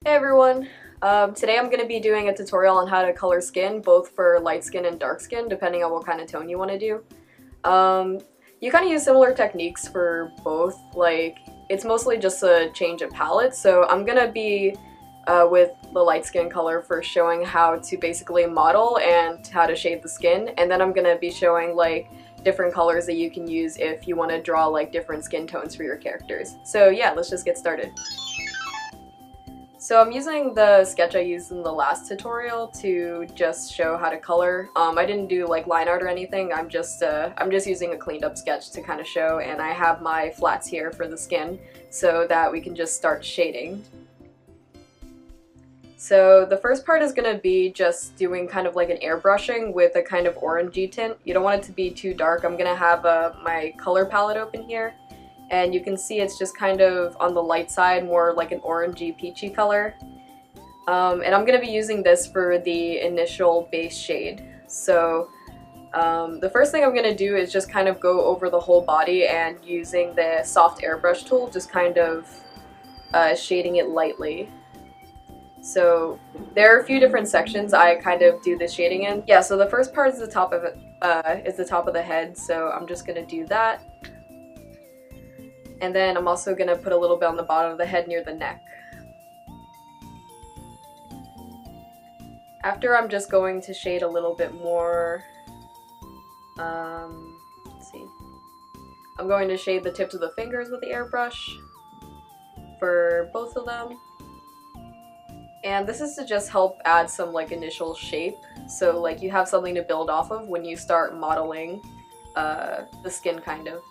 Hey everyone! Today I'm going to be doing a tutorial on how to color skin, both for light skin and dark skin, depending on what kind of tone you want to do. Um, you kind of use similar techniques for both, like, it's mostly just a change of palette, so I'm going to be with the light skin color for showing how to basically model and how to shade the skin, and then I'm going to be showing, like, different colors that you can use if you want to draw, like, different skin tones for your characters. So yeah, let's just get started. So I'm using the sketch I used in the last tutorial to just show how to color. I didn't do like line art or anything. I'm just using a cleaned up sketch to kind of show, and I have my flats here for the skin so that we can just start shading. So the first part is going to be just doing kind of like an airbrushing with a kind of orangey tint. You don't want it to be too dark. I'm going to have my color palette open here. And you can see it's just kind of on the light side, more like an orangey peachy color. And I'm going to be using this for the initial base shade. So the first thing I'm going to do is just kind of go over the whole body and using the soft airbrush tool, just kind of shading it lightly. So there are a few different sections I kind of do this shading in. Yeah, so the first part is the top of it, is the top of the head, so I'm just going to do that. And then I'm also going to put a little bit on the bottom of the head near the neck. After, I'm just going to shade a little bit more. Let's see. I'm going to shade the tips of the fingers with the airbrush for both of them. And this is to just help add some like initial shape, so like you have something to build off of when you start modeling the skin kind of.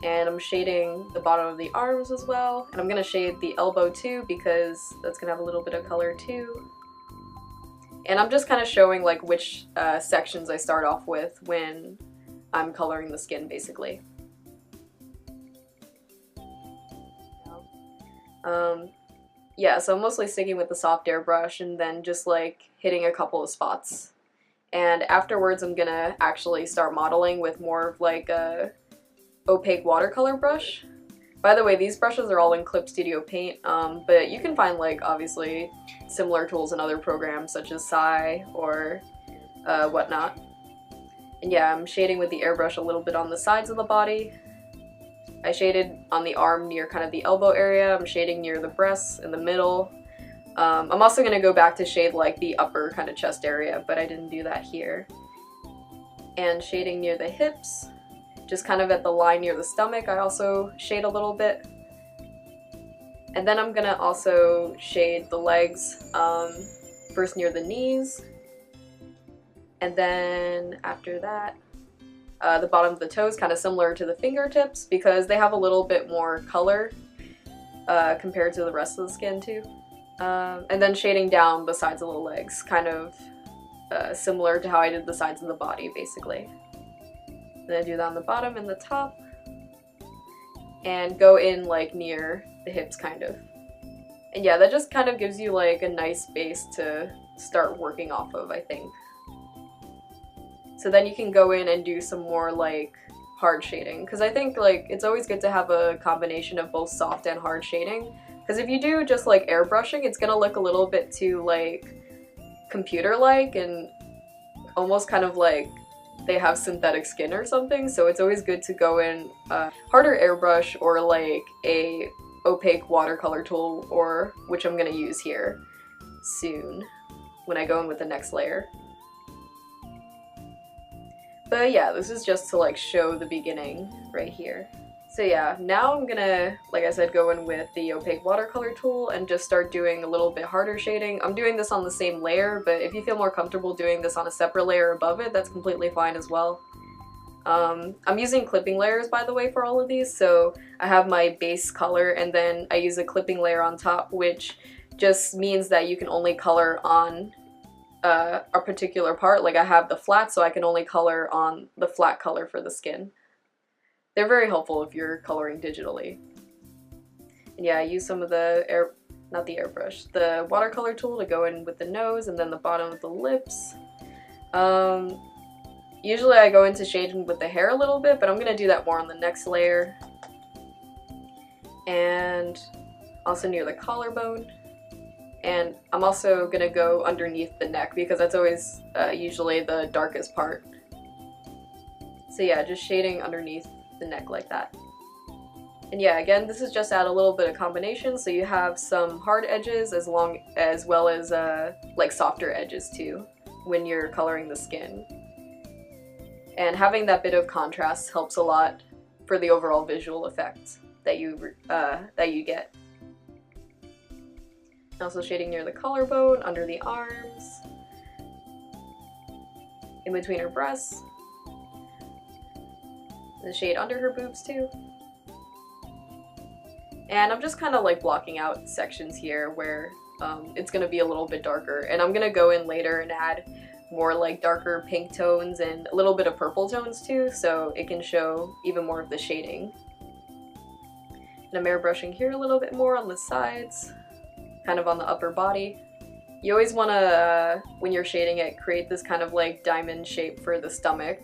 And I'm shading the bottom of the arms as well, and I'm going to shade the elbow too because that's going to have a little bit of color too. And I'm just kind of showing like which sections I start off with when I'm coloring the skin basically. Yeah, so I'm mostly sticking with the soft airbrush and then just like hitting a couple of spots. And afterwards I'm going to actually start modeling with more of like a opaque watercolor brush. By the way, these brushes are all in Clip Studio Paint, but you can find like obviously similar tools in other programs such as Sai or whatnot. And yeah, I'm shading with the airbrush a little bit on the sides of the body. I shaded on the arm near kind of the elbow area. I'm shading near the breasts in the middle. I'm also going to go back to shade like the upper kind of chest area, but I didn't do that here. And shading near the hips. Just kind of at the line near the stomach, I also shade a little bit. And then I'm gonna also shade the legs, first near the knees. And then after that, the bottom of the toes, kind of similar to the fingertips because they have a little bit more color compared to the rest of the skin too. And then shading down the sides of the legs, kind of similar to how I did the sides of the body basically. Then I do that on the bottom and the top, and go in like near the hips kind of. And yeah, that just kind of gives you like a nice base to start working off of, I think. So then you can go in and do some more like hard shading, because I think like it's always good to have a combination of both soft and hard shading, because if you do just like airbrushing, it's gonna look a little bit too like computer-like and almost kind of like they have synthetic skin or something, so it's always good to go in harder airbrush or like a opaque watercolor tool, or which I'm gonna use here soon when I go in with the next layer. But yeah, this is just to like show the beginning right here. So yeah, now I'm gonna, like I said, go in with the opaque watercolor tool and just start doing a little bit harder shading. I'm doing this on the same layer, but if you feel more comfortable doing this on a separate layer above it, that's completely fine as well. I'm using clipping layers, by the way, for all of these, so I have my base color and then I use a clipping layer on top, which just means that you can only color on a particular part. Like I have the flat, so I can only color on the flat color for the skin. They're very helpful if you're coloring digitally. And yeah, I use some of the the watercolor tool to go in with the nose and then the bottom of the lips. Usually I go into shading with the hair a little bit, but I'm gonna do that more on the next layer. And also near the collarbone. And I'm also gonna go underneath the neck because that's always usually the darkest part. So yeah, just shading underneath the neck like that. And yeah, again, this is just add a little bit of combination, so you have some hard edges as well as like softer edges too when you're coloring the skin. And having that bit of contrast helps a lot for the overall visual effect that you get. Also shading near the collarbone, under the arms, in between her breasts, the shade under her boobs too. And I'm just kind of like blocking out sections here where it's going to be a little bit darker, and I'm going to go in later and add more like darker pink tones and a little bit of purple tones too, so it can show even more of the shading. And I'm airbrushing here a little bit more on the sides, kind of on the upper body. You always want to, when you're shading it, create this kind of like diamond shape for the stomach,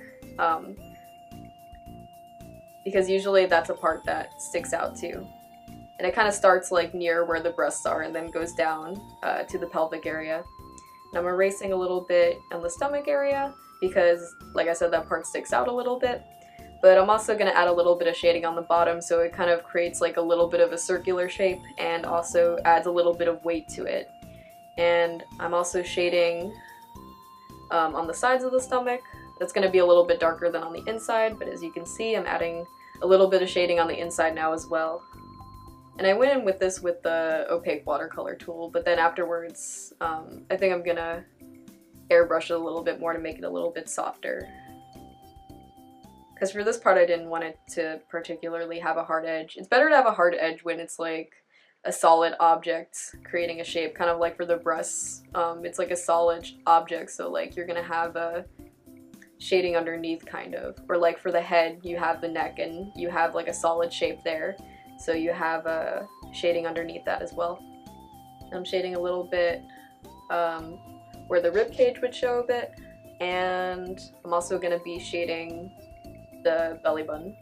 because usually that's a part that sticks out too. And it kind of starts like near where the breasts are and then goes down to the pelvic area. And I'm erasing a little bit on the stomach area because, like I said, that part sticks out a little bit. But I'm also going to add a little bit of shading on the bottom, so it kind of creates like a little bit of a circular shape and also adds a little bit of weight to it. And I'm also shading on the sides of the stomach. That's going to be a little bit darker than on the inside, but as you can see, I'm adding a little bit of shading on the inside now as well. And I went in with this with the opaque watercolor tool, but then afterwards, I think I'm gonna airbrush it a little bit more to make it a little bit softer. Because for this part I didn't want it to particularly have a hard edge. It's better to have a hard edge when it's like a solid object creating a shape, kind of like for the breasts. It's like a solid object, so like you're gonna have a shading underneath kind of. Or like for the head, you have the neck and you have like a solid shape there. So you have a shading underneath that as well. I'm shading a little bit where the rib cage would show a bit, and I'm also going to be shading the belly button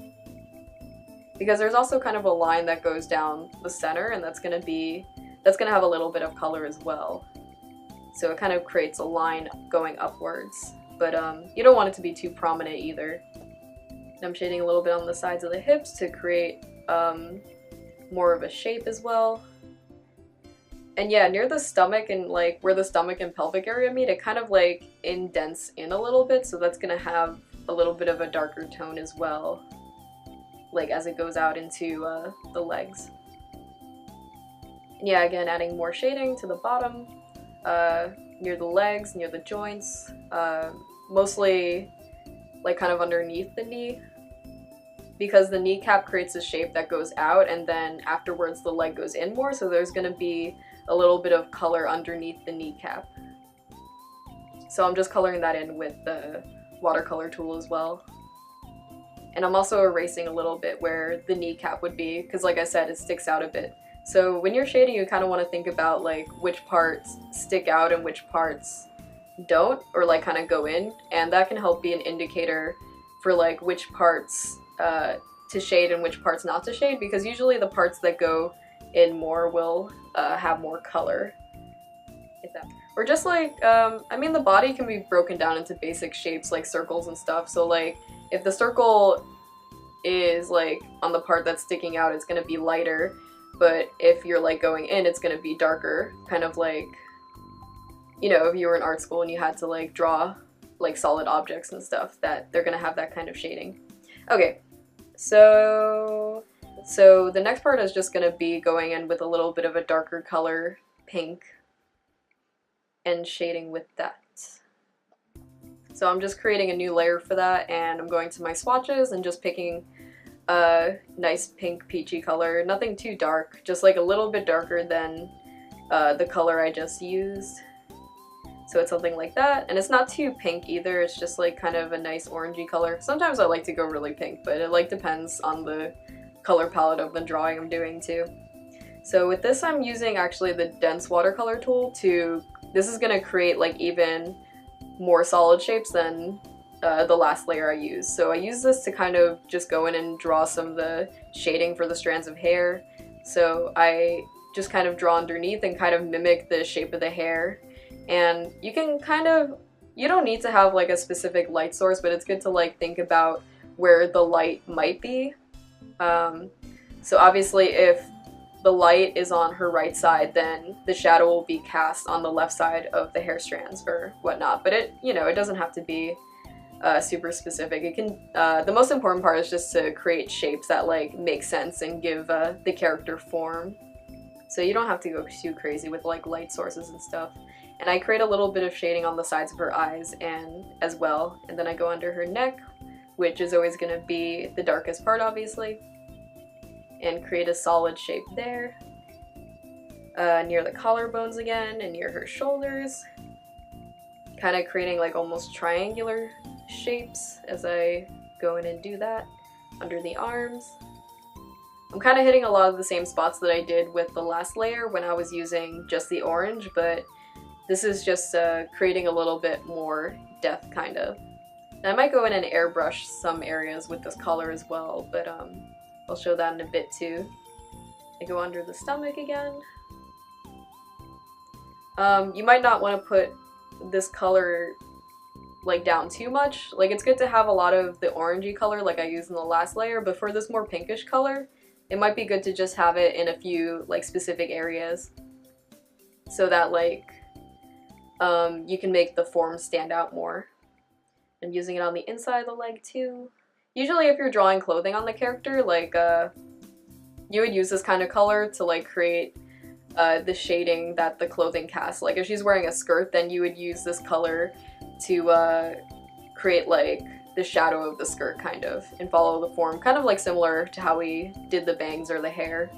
because there's also kind of a line that goes down the center, and that's going to have a little bit of color as well. So it kind of creates a line going upwards, but you don't want it to be too prominent either. And I'm shading a little bit on the sides of the hips to create more of a shape as well. And yeah, near the stomach and like where the stomach and pelvic area meet, it kind of like indents in a little bit, so that's gonna have a little bit of a darker tone as well, like as it goes out into the legs. And yeah, again, adding more shading to the bottom, near the legs, near the joints, mostly like kind of underneath the knee, because the kneecap creates a shape that goes out and then afterwards the leg goes in more, so there's going to be a little bit of color underneath the kneecap. So I'm just coloring that in with the watercolor tool as well. And I'm also erasing a little bit where the kneecap would be, because like I said, it sticks out a bit. So when you're shading, you kind of want to think about like which parts stick out and which parts don't, or like kind of go in, and that can help be an indicator for like which parts to shade and which parts not to shade, because usually the parts that go in more will have more color. Or just like, I mean, the body can be broken down into basic shapes like circles and stuff, so like if the circle is like on the part that's sticking out, it's gonna be lighter, but if you're like going in, it's gonna be darker, kind of like, you know, if you were in art school and you had to like draw like solid objects and stuff, that they're gonna have that kind of shading. Okay, so the next part is just gonna be going in with a little bit of a darker color, pink, and shading with that. So I'm just creating a new layer for that, and I'm going to my swatches and just picking a nice pink peachy color, nothing too dark, just like a little bit darker than the color I just used. So it's something like that, and it's not too pink either, it's just like kind of a nice orangey color. Sometimes I like to go really pink, but it like depends on the color palette of the drawing I'm doing too. So with this I'm using actually the dense watercolor tool to, this is gonna create like even more solid shapes than the last layer I used. So I use this to kind of just go in and draw some of the shading for the strands of hair. So I just kind of draw underneath and kind of mimic the shape of the hair. And you can kind of, you don't need to have like a specific light source, but it's good to like think about where the light might be. So obviously if the light is on her right side, then the shadow will be cast on the left side of the hair strands or whatnot. But it, you know, it doesn't have to be super specific. It can, the most important part is just to create shapes that like make sense and give the character form. So you don't have to go too crazy with like light sources and stuff. And I create a little bit of shading on the sides of her eyes and as well. And then I go under her neck, which is always going to be the darkest part obviously, and create a solid shape there. Near the collarbones again and near her shoulders. Kind of creating like almost triangular shapes as I go in and do that. Under the arms. I'm kind of hitting a lot of the same spots that I did with the last layer when I was using just the orange, but this is just creating a little bit more depth kind of. And I might go in and airbrush some areas with this color as well, but I'll show that in a bit too. I go under the stomach again. You might not want to put this color like down too much. Like it's good to have a lot of the orangey color like I used in the last layer, but for this more pinkish color, it might be good to just have it in a few like specific areas so that like you can make the form stand out more. And using it on the inside of the leg too. Usually if you're drawing clothing on the character, like you would use this kind of color to like create the shading that the clothing casts. Like if she's wearing a skirt, then you would use this color to create like the shadow of the skirt kind of and follow the form, kind of like similar to how we did the bangs or the hair.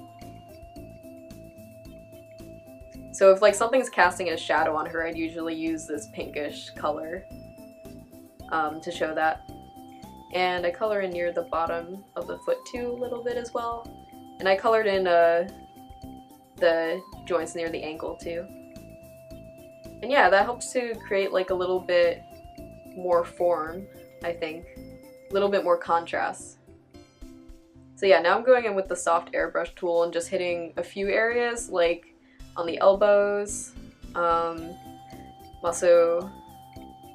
So if like something's casting a shadow on her, I'd usually use this pinkish color to show that. And I color in near the bottom of the foot too a little bit as well. And I colored in the joints near the ankle too. And yeah, that helps to create like a little bit more form, I think. A little bit more contrast. So yeah, now I'm going in with the soft airbrush tool and just hitting a few areas, like on the elbows. I'm also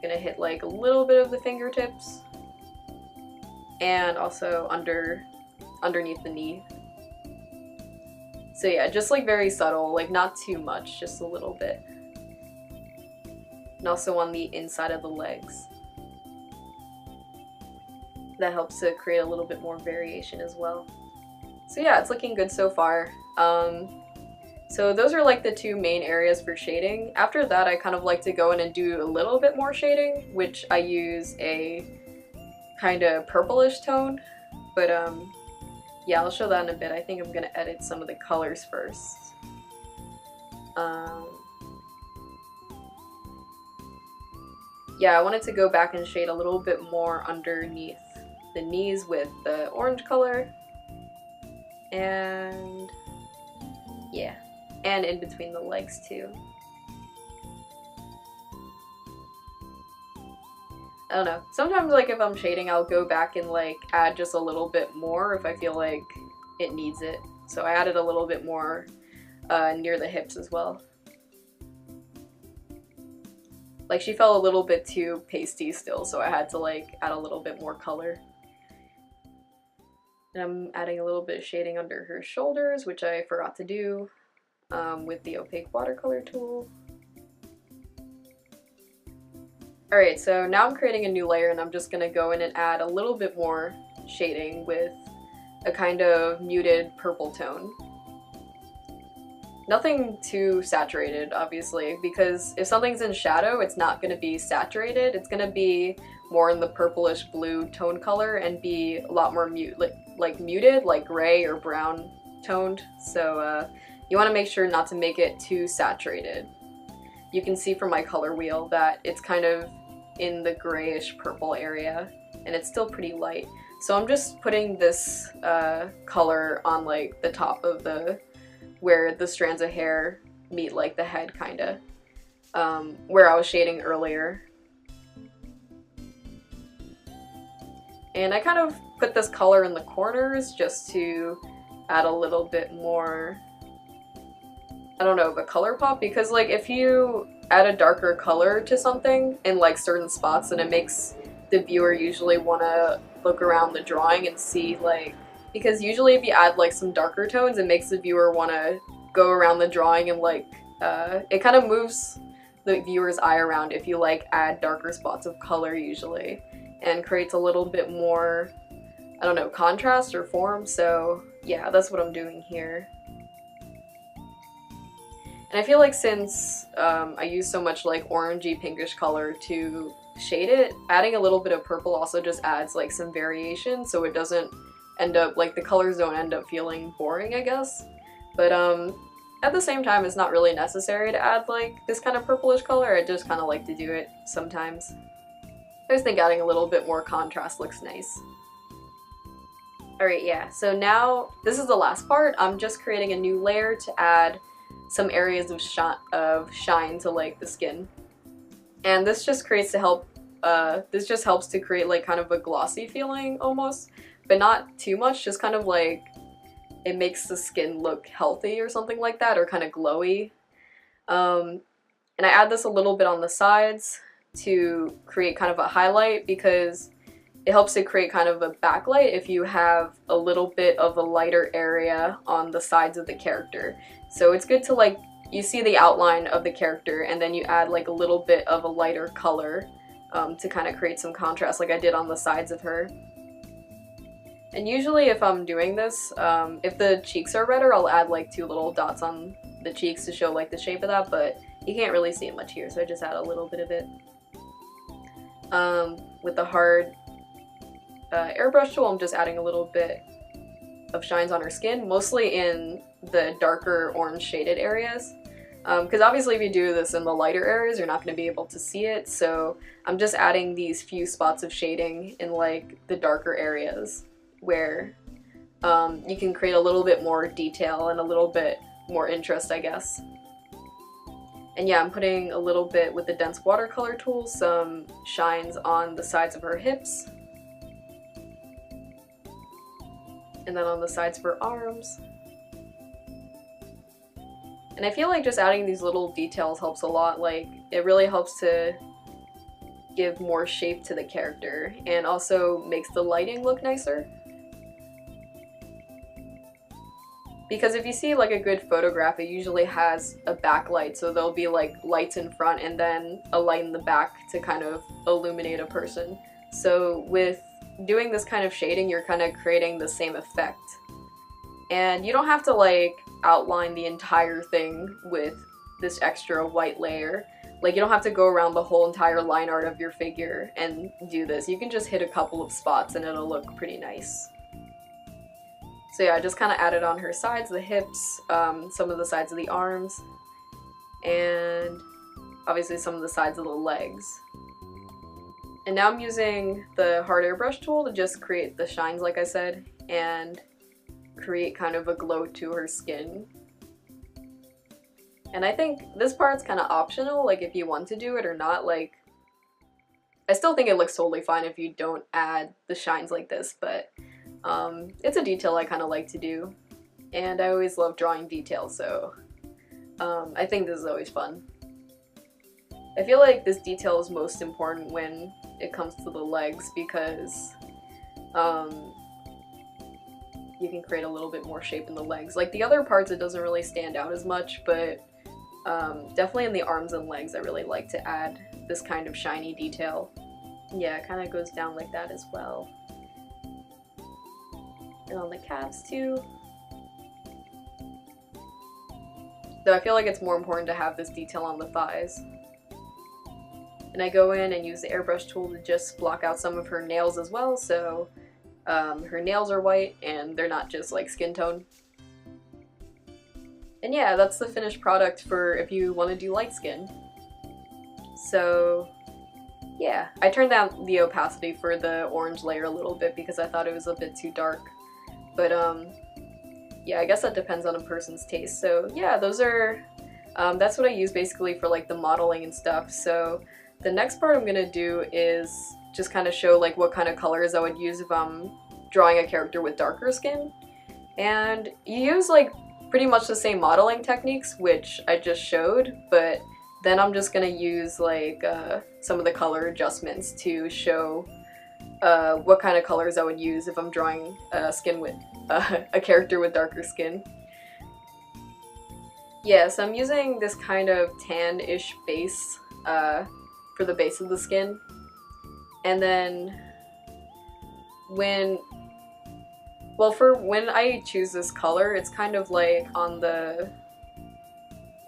gonna hit like a little bit of the fingertips. And also underneath the knee. So yeah, just like very subtle, like not too much, just a little bit. And also on the inside of the legs. That helps to create a little bit more variation as well. So yeah, it's looking good so far. So those are like the two main areas for shading. After that, I kind of like to go in and do a little bit more shading, which I use a kind of purplish tone. But yeah, I'll show that in a bit. I think I'm gonna edit some of the colors first. Yeah, I wanted to go back and shade a little bit more underneath the knees with the orange color. And yeah, and in between the legs too. I don't know. Sometimes like if I'm shading, I'll go back and like add just a little bit more if I feel like it needs it. So I added a little bit more near the hips as well. Like she felt a little bit too pasty still, so I had to like add a little bit more color. And I'm adding a little bit of shading under her shoulders, which I forgot to do with the opaque watercolor tool. Alright, so now I'm creating a new layer and I'm just going to go in and add a little bit more shading with a kind of muted purple tone. Nothing too saturated, obviously, because if something's in shadow, it's not going to be saturated. It's going to be more in the purplish blue tone color and be a lot more muted, like gray or brown toned. So you want to make sure not to make it too saturated. You can see from my color wheel that it's kind of in the grayish purple area and it's still pretty light. So I'm just putting this color on like the top of the, where the strands of hair meet like the head kinda, where I was shading earlier. And I kind of put this color in the corners just to add a little bit more I don't know, of a color pop, because like if you add a darker color to something in like certain spots, then it makes the viewer usually want to look around the drawing and see like, because usually if you add like some darker tones, it makes the viewer want to go around the drawing and like it kind of moves the viewer's eye around if you like add darker spots of color usually, and creates a little bit more, I don't know, contrast or form. So yeah, that's what I'm doing here. And I feel like since I use so much like orangey pinkish color to shade it, adding a little bit of purple also just adds like some variation, so it doesn't end up, like the colors don't end up feeling boring, I guess. But at the same time, it's not really necessary to add like this kind of purplish color. I just kind of like to do it sometimes. I just think adding a little bit more contrast looks nice. Alright, yeah, so now this is the last part. I'm just creating a new layer to add some areas of shine to like the skin. And this just creates to help, this just helps to create like kind of a glossy feeling almost, but not too much, just kind of like it makes the skin look healthy or something like that, or kind of glowy. And I add this a little bit on the sides to create kind of a highlight, because it helps to create kind of a backlight if you have a little bit of a lighter area on the sides of the character. So it's good to like, you see the outline of the character and then you add like a little bit of a lighter color to kind of create some contrast, like I did on the sides of her. And usually if I'm doing this, if the cheeks are redder, I'll add like 2 little dots on the cheeks to show like the shape of that, but you can't really see it much here, so I just add a little bit of it. With the hard airbrush tool, I'm just adding a little bit of shines on her skin, mostly in the darker orange shaded areas. Because obviously if you do this in the lighter areas, you're not going to be able to see it, so I'm just adding these few spots of shading in like the darker areas where you can create a little bit more detail and a little bit more interest, I guess. And yeah, I'm putting a little bit with the dense watercolor tool, some shines on the sides of her hips, and then on the sides of her arms. And I feel like just adding these little details helps a lot. Like, it really helps to give more shape to the character and also makes the lighting look nicer. Because if you see like a good photograph, it usually has a backlight, so there'll be like lights in front and then a light in the back to kind of illuminate a person. So with doing this kind of shading, you're kind of creating the same effect. And you don't have to like outline the entire thing with this extra white layer. Like, you don't have to go around the whole entire line art of your figure and do this. You can just hit a couple of spots and it'll look pretty nice. So yeah, I just kind of added on her sides, the hips, some of the sides of the arms, and obviously some of the sides of the legs. And now I'm using the hard airbrush tool to just create the shines, like I said, and create kind of a glow to her skin. And I think this part's kind of optional, like if you want to do it or not. Like, I still think it looks totally fine if you don't add the shines like this, but it's a detail I kind of like to do, and I always love drawing details, so I think this is always fun. I feel like this detail is most important when it comes to the legs, because you can create a little bit more shape in the legs. Like the other parts, it doesn't really stand out as much, but definitely in the arms and legs I really like to add this kind of shiny detail. Yeah, it kind of goes down like that as well. And on the calves too. Though I feel like it's more important to have this detail on the thighs. And I go in and use the airbrush tool to just block out some of her nails as well, so her nails are white and they're not just like skin tone. And yeah, that's the finished product for if you want to do light skin. So yeah, I turned down the opacity for the orange layer a little bit because I thought it was a bit too dark. But yeah, I guess that depends on a person's taste. So yeah, those are, that's what I use basically for like the modeling and stuff. So the next part I'm gonna do is just kind of show like what kind of colors I would use if I'm drawing a character with darker skin. And you use like pretty much the same modeling techniques, which I just showed, but then I'm just gonna use like some of the color adjustments to show what kind of colors I would use if I'm drawing skin with a character with darker skin. Yeah, so I'm using this kind of tan-ish base for the base of the skin. And then when I choose this color, it's kind of like on the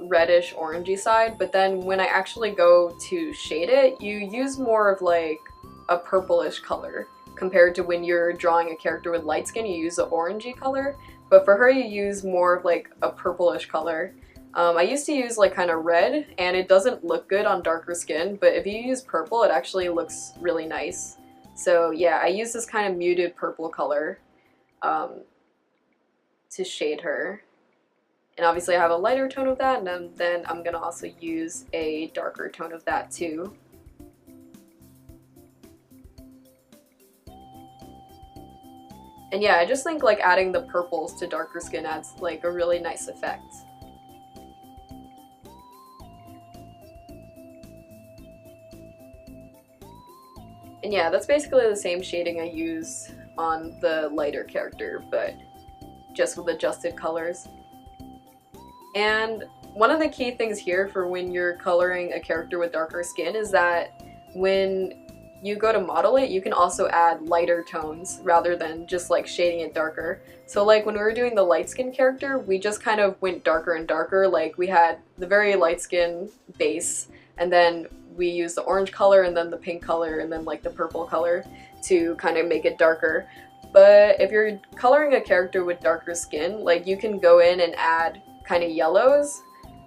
reddish orangey side, but then when I actually go to shade it, you use more of like a purplish color compared to when you're drawing a character with light skin, you use an orangey color, but for her you use more of like a purplish color. I used to use like kind of red, and it doesn't look good on darker skin, but if you use purple it actually looks really nice. So yeah, I use this kind of muted purple color to shade her. And obviously I have a lighter tone of that, and then I'm gonna also use a darker tone of that too. And yeah, I just think like adding the purples to darker skin adds like a really nice effect. And yeah, that's basically the same shading I use on the lighter character, but just with adjusted colors. And one of the key things here for when you're coloring a character with darker skin is that when you go to model it, you can also add lighter tones rather than just like shading it darker. So like when we were doing the light skin character, we just kind of went darker and darker. Like we had the very light skin base, and then we used the orange color and then the pink color and then like the purple color to kind of make it darker. But if you're coloring a character with darker skin, like you can go in and add kind of yellows,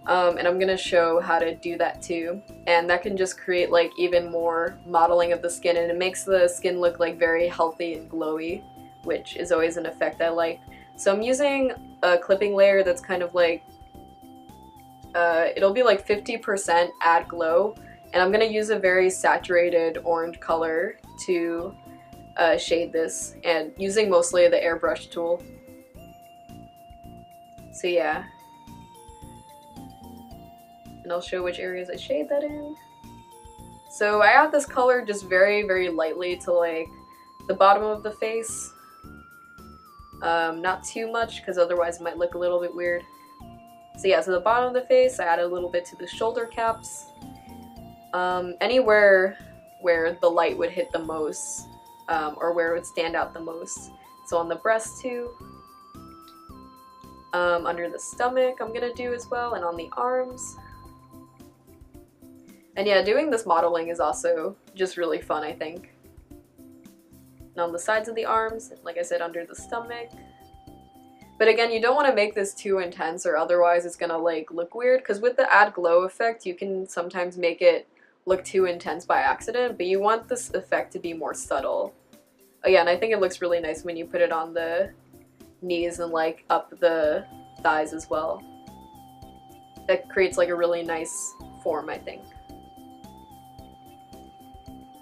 and I'm gonna show how to do that too, and that can just create like even more modeling of the skin, and it makes the skin look like very healthy and glowy, which is always an effect I like. So I'm using a clipping layer that's kind of like it'll be like 50% add glow, and I'm gonna use a very saturated orange color to shade this, and using mostly the airbrush tool. So yeah. And I'll show which areas I shade that in. So I add this color just very, very lightly to like the bottom of the face. Not too much, because otherwise it might look a little bit weird. So yeah, so the bottom of the face, I add a little bit to the shoulder caps. Anywhere where the light would hit the most, or where it would stand out the most. So on the breast too. Under the stomach I'm gonna do as well, and on the arms. And yeah, doing this modeling is also just really fun, I think. And on the sides of the arms, like I said, under the stomach. But again, you don't want to make this too intense, or otherwise it's gonna like look weird, because with the add glow effect you can sometimes make it look too intense by accident, but you want this effect to be more subtle. Oh yeah, and I think it looks really nice when you put it on the knees and like up the thighs as well. That creates like a really nice form, I think.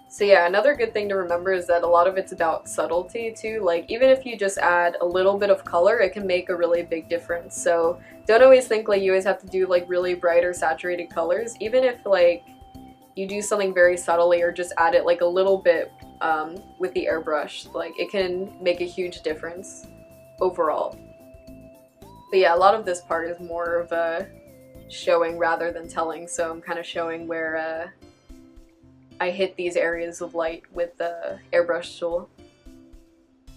So yeah, another good thing to remember is that a lot of it's about subtlety too. Like even if you just add a little bit of color, it can make a really big difference. So don't always think like you always have to do like really bright or saturated colors. Even if like you do something very subtly or just add it like a little bit with the airbrush, like it can make a huge difference overall. But yeah, a lot of this part is more of a showing rather than telling, so I'm kind of showing where I hit these areas of light with the airbrush tool,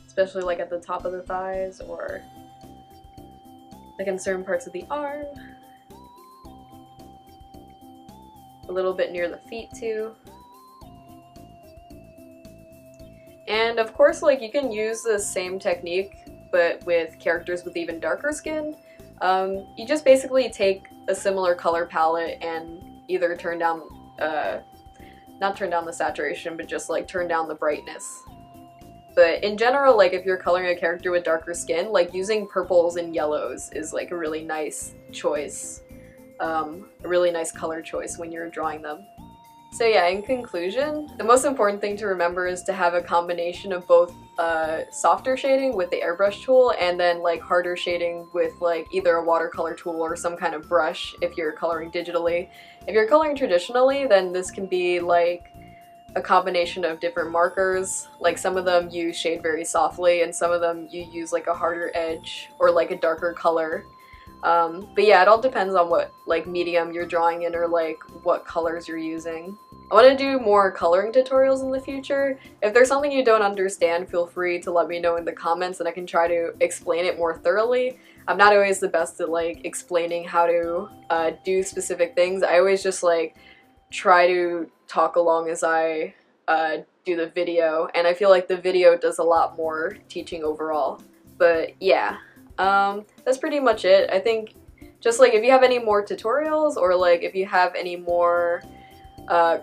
especially like at the top of the thighs or like in certain parts of the arm, a little bit near the feet too. And of course, like you can use the same technique but with characters with even darker skin. You just basically take a similar color palette and either turn down not turn down the saturation, but just like turn down the brightness. But in general, like if you're coloring a character with darker skin, like using purples and yellows is like a really nice choice, a really nice color choice when you're drawing them. So yeah, in conclusion, the most important thing to remember is to have a combination of both softer shading with the airbrush tool and then like harder shading with like either a watercolor tool or some kind of brush if you're coloring digitally. If you're coloring traditionally, then this can be like a combination of different markers. Like some of them you shade very softly and some of them you use like a harder edge or like a darker color. But yeah, it all depends on what like medium you're drawing in or like what colors you're using. I want to do more coloring tutorials in the future. If there's something you don't understand, feel free to let me know in the comments and I can try to explain it more thoroughly. I'm not always the best at like explaining how to do specific things. I always just like try to talk along as I do the video, and I feel like the video does a lot more teaching overall. But yeah, that's pretty much it. I think just like if you have any more tutorials or like if you have any more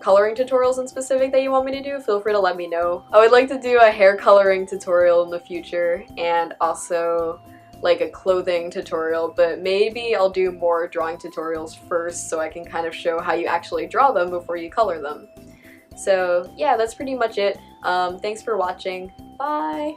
coloring tutorials in specific that you want me to do, feel free to let me know. I would like to do a hair coloring tutorial in the future and also like a clothing tutorial, but maybe I'll do more drawing tutorials first so I can kind of show how you actually draw them before you color them. So yeah, that's pretty much it. Thanks for watching. Bye!